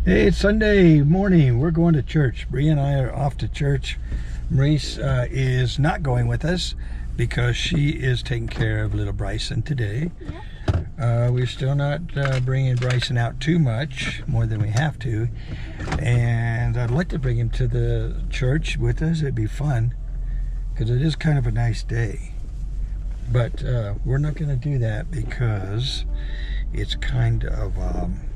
Hey, it's Sunday morning. We're going to church. Bree and I are off to church. Maurice is not going with us because she is taking care of little Bryson today. We're still not bringing Bryson out too much, more than we have to. And I'd like to bring him to the church with us. It'd be fun because it is kind of a nice day. But we're not going to do that because it's kind of...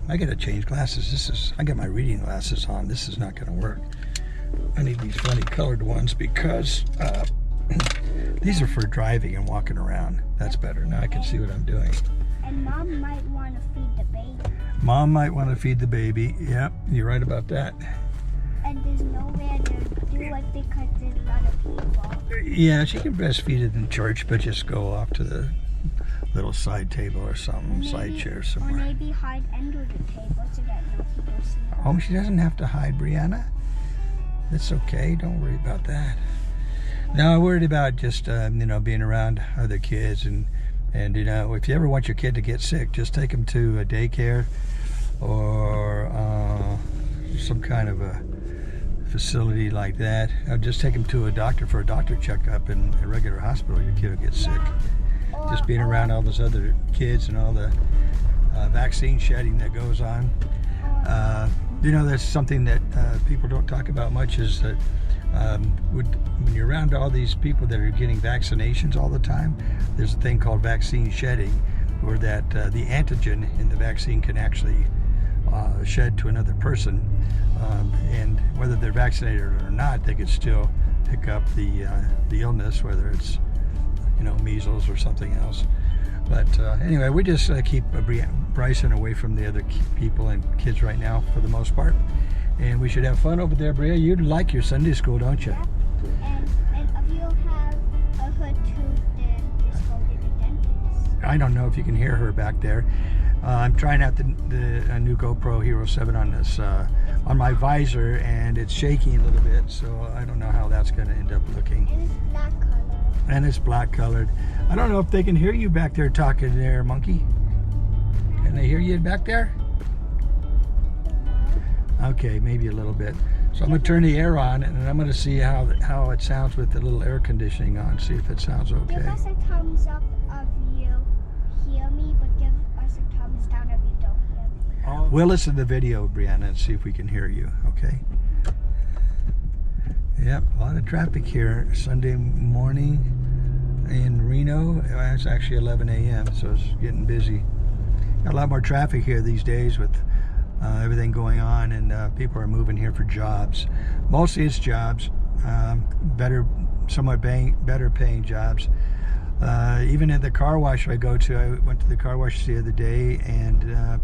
I gotta change glasses. I got my reading glasses on. This is not gonna work. I need these funny colored ones because these are for driving and walking around. That's better. Now I can see what I'm doing. And Mom might want to feed the baby. Mom might want to feed the baby. Yep, you're right about that. And there's nowhere to do it because there's a lot of people. Yeah, she can breastfeed it in church, but just go off to the little side table or something, side chair somewhere. Or maybe hide under the table so that no people see her. Oh, she doesn't have to hide, Brianna. It's okay. Don't worry about that. No, I'm worried about just being around other kids and if you ever want your kid to get sick, just take them to a daycare or some kind of a facility like that. I'll just take them to a doctor for a doctor checkup in a regular hospital. Your kid will get sick. Just being around all those other kids and all the vaccine shedding that goes on. That's something that people don't talk about much is that when you're around all these people that are getting vaccinations all the time, there's a thing called vaccine shedding, where that the antigen in the vaccine can actually shed to another person. And whether they're vaccinated or not, they could still pick up the illness, whether it's measles or something else. But anyway, we just keep Bryson away from the other people and kids right now for the most part. And we should have fun over there, Bria. You'd like your Sunday school, don't you? Yeah. And if you have a hood tooth, then just go to the dentist. I don't know if you can hear her back there. I'm trying out the new GoPro Hero 7 on this on my visor, and it's shaking a little bit, so I don't know how that's going to end up looking. And it's black colored. And it's black colored. I don't know if they can hear you back there talking there, monkey. Can they hear you back there? Okay, maybe a little bit. So I'm going to turn the air on, and I'm going to see how it sounds with the little air conditioning on, see if it sounds okay. Give us a thumbs up if you hear me, but give us a thumbs down if you don't hear me. We'll listen to the video, Brianna, and see if we can hear you, okay? Yep, a lot of traffic here Sunday morning in Reno. It's actually 11 a.m., so it's getting busy. Got a lot more traffic here these days with everything going on, and people are moving here for jobs. Mostly it's jobs, somewhat better paying jobs. Even at the car wash I go to, I went to the car wash the other day, and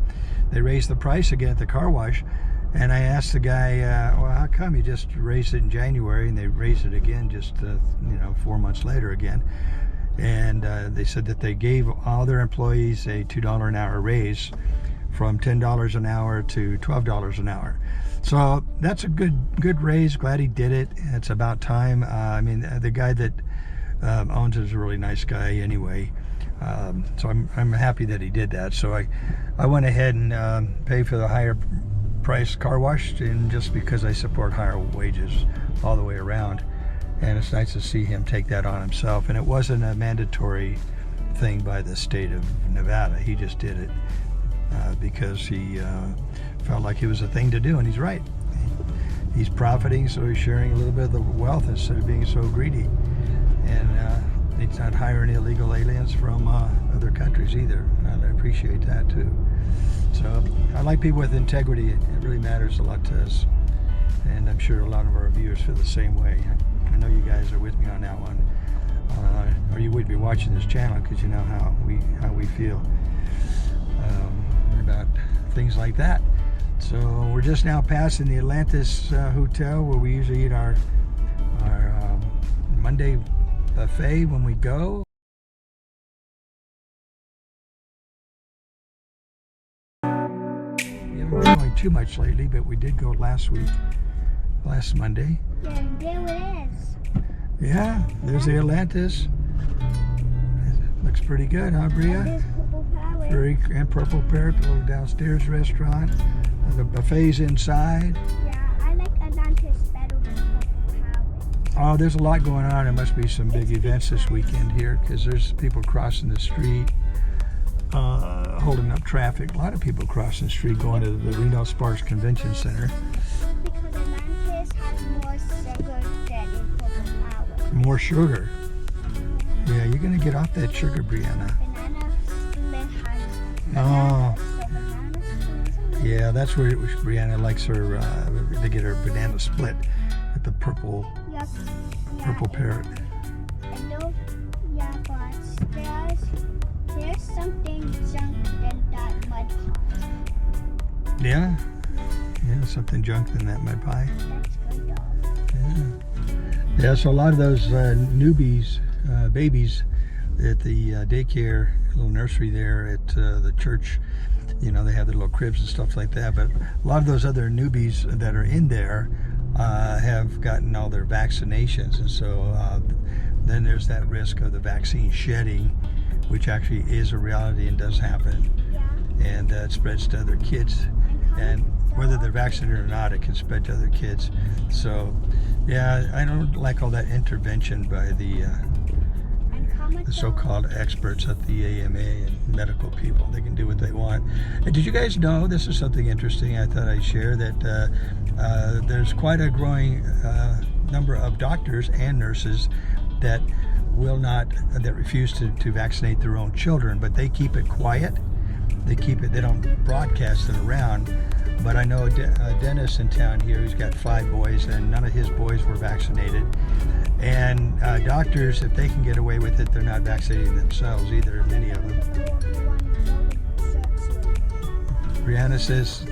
they raised the price again at the car wash. And I asked the guy, well, how come you just raised it in January and they raised it again just, 4 months later again? And they said that they gave all their employees a $2 an hour raise from $10 an hour to $12 an hour. So that's a good raise. Glad he did it. It's about time. The guy that owns it is a really nice guy anyway. So I'm happy that he did that. So I went ahead and paid for the higher price car wash, and just because I support higher wages all the way around, and it's nice to see him take that on himself. And it wasn't a mandatory thing by the state of Nevada. He just did it because he felt like it was a thing to do, and he's right. He's profiting, so he's sharing a little bit of the wealth instead of being so greedy. And he's not hiring illegal aliens from other countries either. And I appreciate that too. So I like people with integrity. It really matters a lot to us, and I'm sure a lot of our viewers feel the same way. I know you guys are with me on that one, or you would be watching this channel because you know how we feel about things like that. So we're just now passing the Atlantis Hotel, where we usually eat our Monday buffet when we go. We haven't been going too much lately, but we did go last Monday. Yeah, there it is. Yeah, there's the Atlantis. Looks pretty good, huh, Bria? And there's Purple Parrot. And Purple Parrot, the little downstairs restaurant. The buffet's inside. Yeah, I like Atlantis better than Power. Oh, there's a lot going on. There must be some big events this weekend here because there's people crossing the street, holding up traffic. A lot of people crossing the street going to the Reno Sparks Convention Center. Because Atlantis has more sugar than in Power. More sugar. Yeah, you're going to get off that sugar, Brianna. Banana split has Oh. so banana split. Yeah, that's where Brianna likes her to get her banana split with the purple Yep. Yeah, purple parrot. and those, yeah, but there's something junk in that mud pot. Yeah, yeah, something junk in that mud pie. That's good though. Yeah, so a lot of those newbies, babies at the daycare, little nursery there at the church, you know, they have their little cribs and stuff like that. But a lot of those other newbies that are in there have gotten all their vaccinations. And so then there's that risk of the vaccine shedding, which actually is a reality and does happen. Yeah. And it spreads to other kids. And whether they're vaccinated or not, it can spread to other kids. So, yeah, I don't like all that intervention by the so-called experts at the AMA and medical people. They can do what they want. And did you guys know, this is something interesting I thought I'd share, that there's quite a growing number of doctors and nurses that refuse to vaccinate their own children, but they keep it quiet. They don't broadcast it around. But I know a dentist in town here who's got 5 boys, and none of his boys were vaccinated. And doctors, if they can get away with it, they're not vaccinating themselves either, many of them. Brianna says,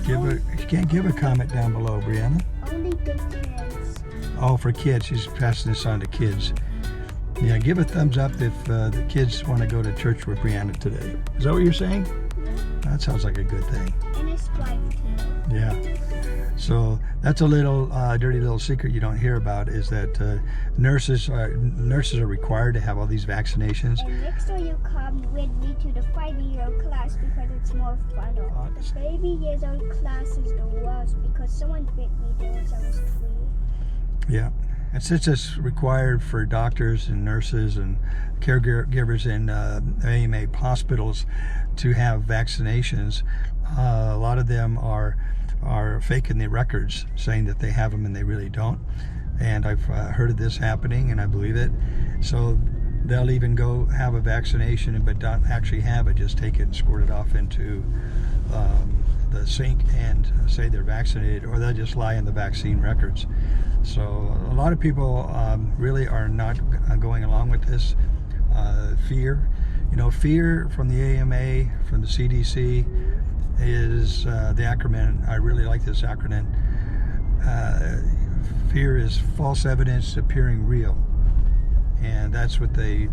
you can't give a comment down below, Brianna. Only good kids. Oh, for kids. She's passing this on to kids. Yeah, give a thumbs up if the kids want to go to church with Brianna today. Is that what you're saying? Yeah. That sounds like a good thing. And his wife too. Yeah. So that's a little dirty little secret you don't hear about, is that nurses are required to have all these vaccinations. And next time you come with me to the 5-year-old class because it's more fun. The baby-years-old class is the worst because someone bit me there when I was 3. Yeah. And since it's required for doctors and nurses and caregivers in AMA hospitals to have vaccinations, a lot of them are faking the records, saying that they have them and they really don't. And I've heard of this happening, and I believe it. So they'll even go have a vaccination but not actually have it, just take it and squirt it off into the sink and say they're vaccinated, or they'll just lie in the vaccine records. So a lot of people really are not going along with this. Fear, fear from the AMA, from the CDC, is the acronym. I really like this acronym. Fear is false evidence appearing real, and that's what they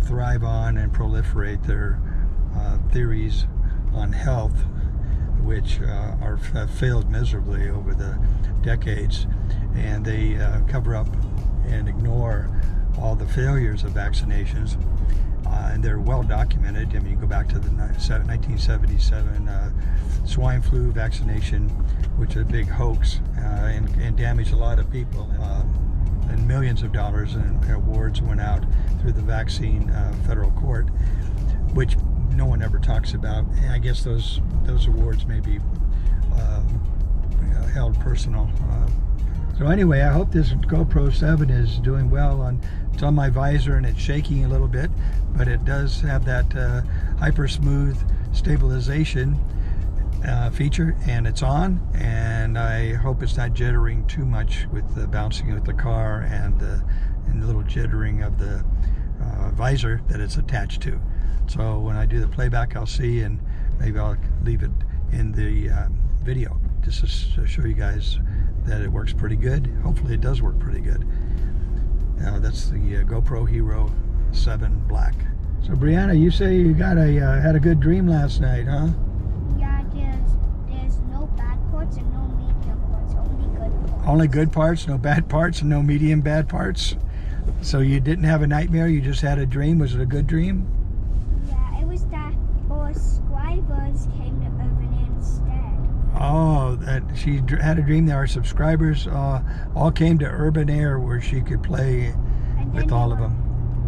thrive on and proliferate their theories on health, which have failed miserably over the decades, and they cover up and ignore all the failures of vaccinations. And they're well documented. I mean, you go back to the 1977 swine flu vaccination, which is a big hoax and damaged a lot of people. And millions of dollars in awards went out through the vaccine federal court, which no one ever talks about. And I guess those awards may be held personal. So anyway, I hope this GoPro 7 is doing well. It's on my visor and it's shaking a little bit, but it does have that hyper smooth stabilization feature, and it's on, and I hope it's not jittering too much with the bouncing of the car and the little jittering of the visor that it's attached to. So when I do the playback, I'll see, and maybe I'll leave it in the video just to show you guys that it works pretty good. Hopefully it does work pretty good. That's the GoPro Hero 7 Black. So Brianna, you say you had a good dream last night, huh? Yeah, there's no bad parts and no medium parts, only good parts. Only good parts, no bad parts, and no medium bad parts. So you didn't have a nightmare, you just had a dream. Was it a good dream? Yeah, it was that our scribers came to Irvin instead. she had a dream that our subscribers all came to urban air where she could play with all of them.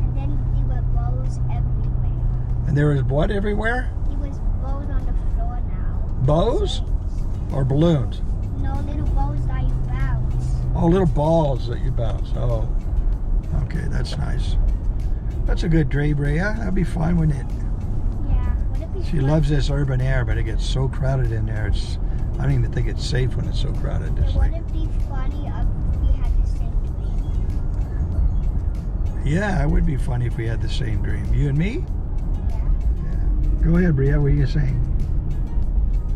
And then there were bows everywhere. And there was what everywhere? There was bows on the floor now. Bows? Or balloons? No, little bows that you bounce. Oh, little balls that you bounce. Oh, okay, that's nice. That's a good dream, Rhea. That'd be fun, wouldn't it? Yeah. Would it be She fun? loves this urban air, but it gets so crowded in there. I don't even think it's safe when it's so crowded. It's Would like, it be funny if we had the same dream? yeah, it would be funny if we had the same dream. You and me? Yeah. Yeah. Go ahead, Bria. What are you saying?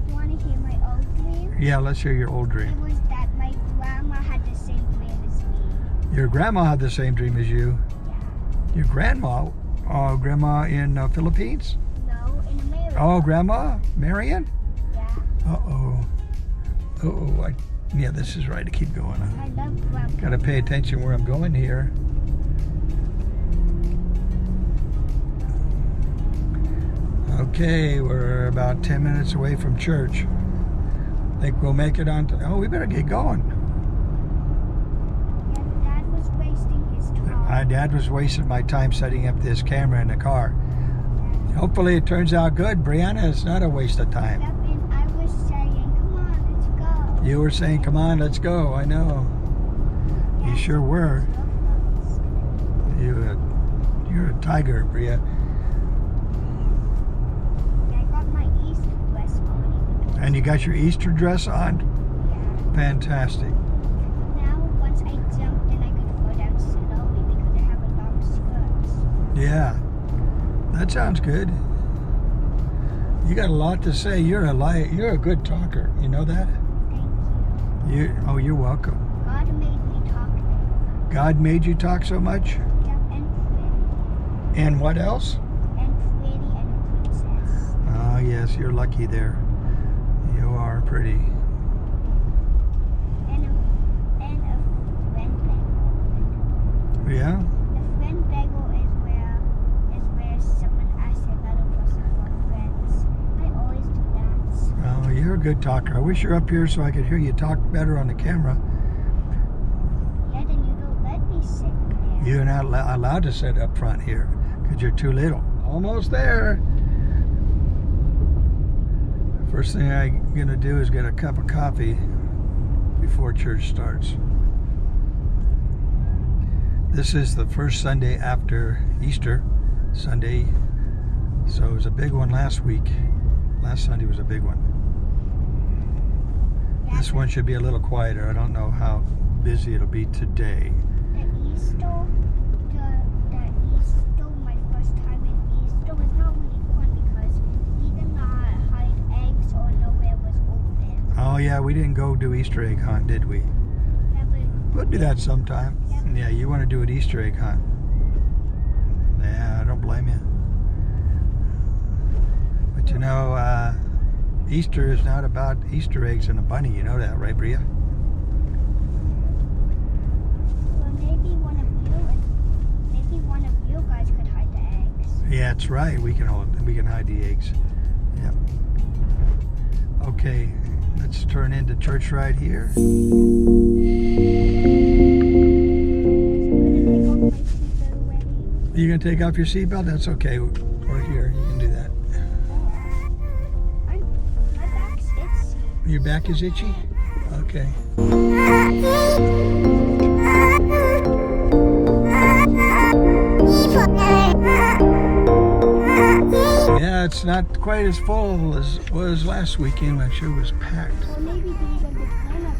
You want to hear my old dream? Yeah, let's hear your old It dream. was that my grandma had the same dream as me. Your grandma had the same dream as you. Yeah. Your grandma? Oh, grandma in Philippines? No, in America. Oh, grandma? Marion? Yeah. Uh-oh. Uh-oh. Yeah, this is right to keep going. I love grandma. Got to pay attention where I'm going here. Okay, we're about 10 minutes away from church. Think we'll make it on. Oh, we better get going. Yeah, Dad was wasting his time. My dad was wasting my time setting up this camera in the car. Hopefully it turns out good. Brianna, it's not a waste of time. Yep, and I was saying, come on, let's go. You were saying, come on, let's go. I know. You sure were. You're a tiger, Bria. I got my Easter dress on. And you got your Easter dress on? Yeah. Fantastic. Now, once I jump, then I could go down slowly because I have a long skirt. Yeah. That sounds good. You got a lot to say. You're a good talker. You know that? Thank you. You're welcome. God made me talk. God made you talk so much? Yep, and pretty. And what else? And pretty and a princess. Oh, yes, you're lucky there. You are pretty. And a friend bagel. Yeah? The friend bagel is where someone asks another person for friends. I always do that. Oh, you're a good talker. I wish you're up here so I could hear you talk better on the camera. Yeah, then you don't let me sit there. You're not allowed to sit up front here because you're too little. Almost there. First thing I'm going to do is get a cup of coffee before church starts. This is the first Sunday after Easter Sunday. So it was a big one last week. Last Sunday was a big one. Yeah, This one should be a little quieter. I don't know how busy it'll be today. the Easter, my first time in Easter was not really fun because we did not hide eggs or nowhere was open. Oh yeah, we didn't go do Easter egg hunt, did we? Yeah, but We'll do that sometime. Yep. Yeah, you want to do an Easter egg hunt. Yeah, I don't blame you. But you know, Easter is not about Easter eggs and a bunny. You know that, right, Bria? well, maybe one of you guys could hide the eggs. Yeah, that's right. We can hide the eggs. Yep. Okay, let's turn into church right here. You gonna take off your seatbelt? That's okay. We're here. You can do that. My back's itchy. Your back is itchy? Okay. Yeah, it's not quite as full as it was last weekend. I'm sure it was packed. Well, maybe these are the grown-ups.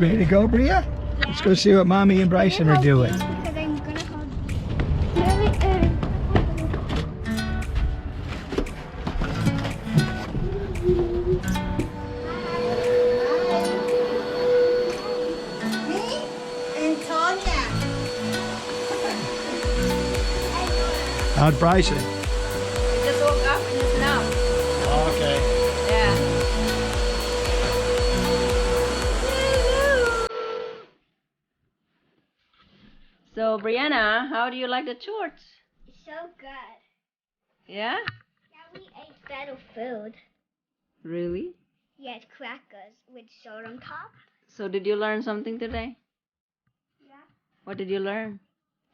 Ready to go, Bria? Let's go see what Mommy and Bryson are doing. Because I'm gonna hold really How's Bryson? He just woke up and is now. Okay. Yeah. So, Brianna, how do you like the shorts? It's so good. Yeah? Yeah, we ate better food. Really? Yes, crackers with salt on top. So, did you learn something today? Yeah. What did you learn?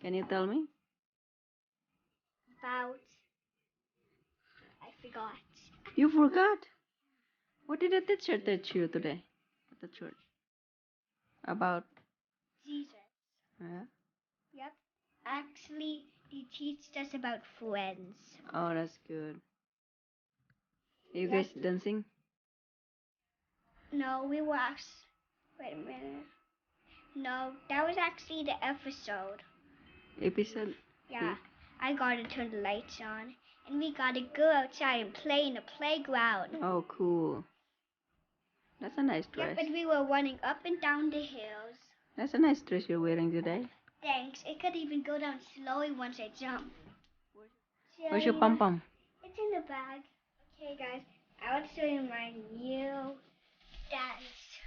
Can you tell me? About. I forgot. You forgot? What did the teacher teach you today at the church? About? Jesus. Yeah? Yep. Actually, he teached us about friends. Oh, that's good. You Yep. guys dancing? No, we were wait a minute. No, that was actually the episode. Episode? Yeah. I gotta turn the lights on. And we gotta go outside and play in the playground. Oh, cool. That's a nice Yeah, dress. but we were running up and down the hills. That's a nice dress you're wearing today. Thanks. It could even go down slowly once I jump. Where's your pom-pom? It's in the bag. Okay, guys. I want to show you my new dance